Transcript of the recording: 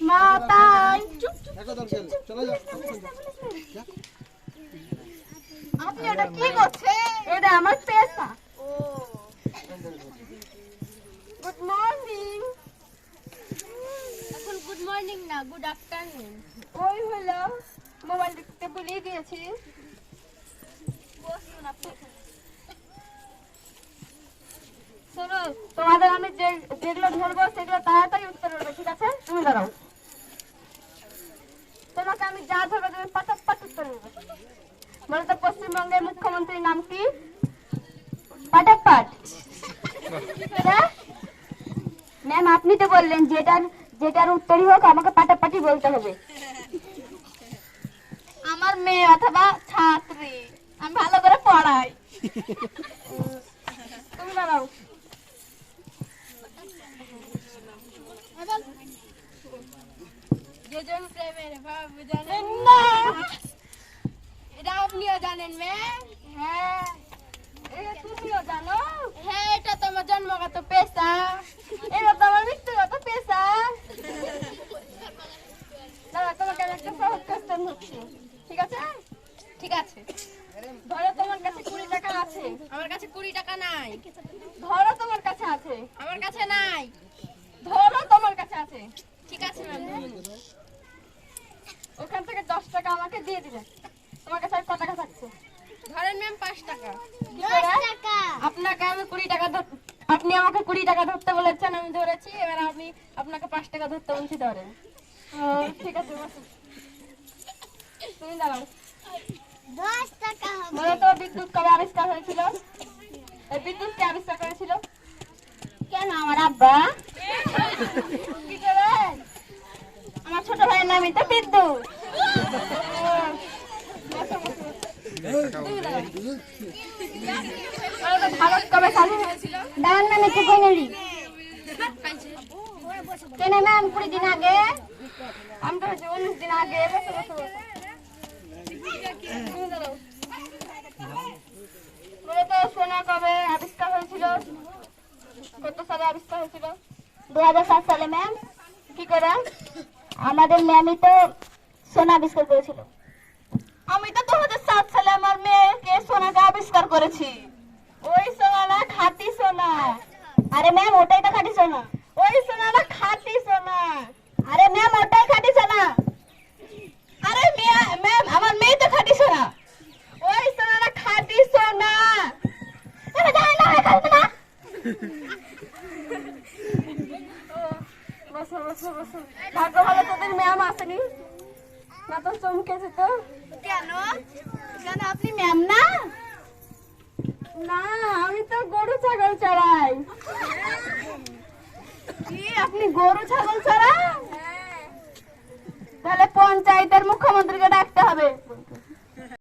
মা তাই আপনি এটা কি করছেন? এটা আমার পেশা। ও গুড মর্নিং। এখন গুড মর্নিং না, গুড আফটারনুন। ওই হলো মোবাইল দেখতে ভুলে গিয়েছি। শোনো, তোমাদের আমি যেগুলো ধরবো সেগুলো তাড়াতাড়ি উত্তর করবে, ঠিক আছে? তুমি দাঁড়াও। তোমাকে আমি যা ধরবো তুমি পাটাপাট উত্তর দেবে। বলো তো পশ্চিমবঙ্গের মুখ্যমন্ত্রীর নাম কি? পাটাপাট। ম্যাম আপনি তো বললেন যেটার উত্তরই হোক আমাকে পাটাপাটি বলতে হবে। আমার মেয়ে অথবা ছাত্রী, আমি ভালো করে পড়াই। তুমি দাঁড়াও। যেজন প্রেমের ভাব জানেন না। এটা আপনিও জানেন ম্যাম? হ্যাঁ, এটা তুমিও জানো? হ্যাঁ, এটা তো আমার জন্মগত পেশা। এটা তো আমার ব্যক্তিগত পেশা। দাঁড়া, তোমাকে আমি একটা সহজ কোশ্চেন হচ্ছে, ঠিক আছে? ঠিক আছে। ধরো তোমার কাছে 20 টাকা আছে। আমার কাছে 20 টাকা নাই। ধরো তোমার কাছে আছে। আমার কাছে নাই। ধরো তোমার কাছে আছে। ঠিক আছে ম্যাম। ওখান থেকে 10 টাকা আমাকে দিয়ে দিলে তোমার কাছে আর কত টাকা থাকছে? ধরেন ম্যাম 5 টাকা। কি করে? আপনাকে আমি 20 টাকা আপনি আমাকে 20 টাকা ধরতে বলেছেন, আমি ধরেছি। এবার আপনাকে 5 টাকা ধরতে বলছি, ধরেন। ঠিক আছে, বসো। তুমি দাঁড়াও। 10 টাকা বলো তো বিদ্যুৎ কবে আবিষ্কার হয়েছিল? এই বিদ্যুৎ কে আবিষ্কার করেছিল? কেন? আমার আব্বা। কি করে? আমার ছোট ভাইয়ের নামই তো বিদ্যুৎ। ভারত কবে স্বাধীন হয়েছিল? দাঁড়ান ম্যাম, একটু কই নেলি। কেন ম্যাম 20 দিন আগে? আমি তো 19 দিন আগে। বসো বসো বসো। তুমি দাঁড়াও। বলো তো সোনা কবে আবিষ্কার হয়েছিল? কত সালে আবিষ্কার হয়েছিল? 2007 সালে ম্যাম। কি করে? আমাদের ম্যামই তো সোনা আবিষ্কার করেছিল। আমি তো 2007 সালে আমার মেয়েকে সোনাকে আবিষ্কার করেছি। ওই সোনা না খাঁটি সোনা। আরে ম্যাম, ওটাই তো খাঁটি সোনা। ওই সোনা না খাঁটি সোনা। আরে ম্যাম, ওটাই খাঁটি সোনা। আরে ম্যাম আমার মেয়ে তো খাঁটি সোনা। ওই সোনা না খাঁটি সোনা। আরে জানি না, খাঁটি না। বসো বসো বসো। ভাগ্য ভালো তোদের ম্যাম আসেনি, না তো চমকেছে তো। কেন? কেন আপনি ম্যাম না? না, আমি তো গরু ছাগল চড়াই। কি আপনি গরু ছাগল চড়ান? তাহলে পঞ্চায়েতের মুখ্যমন্ত্রীকে ডাকতে হবে।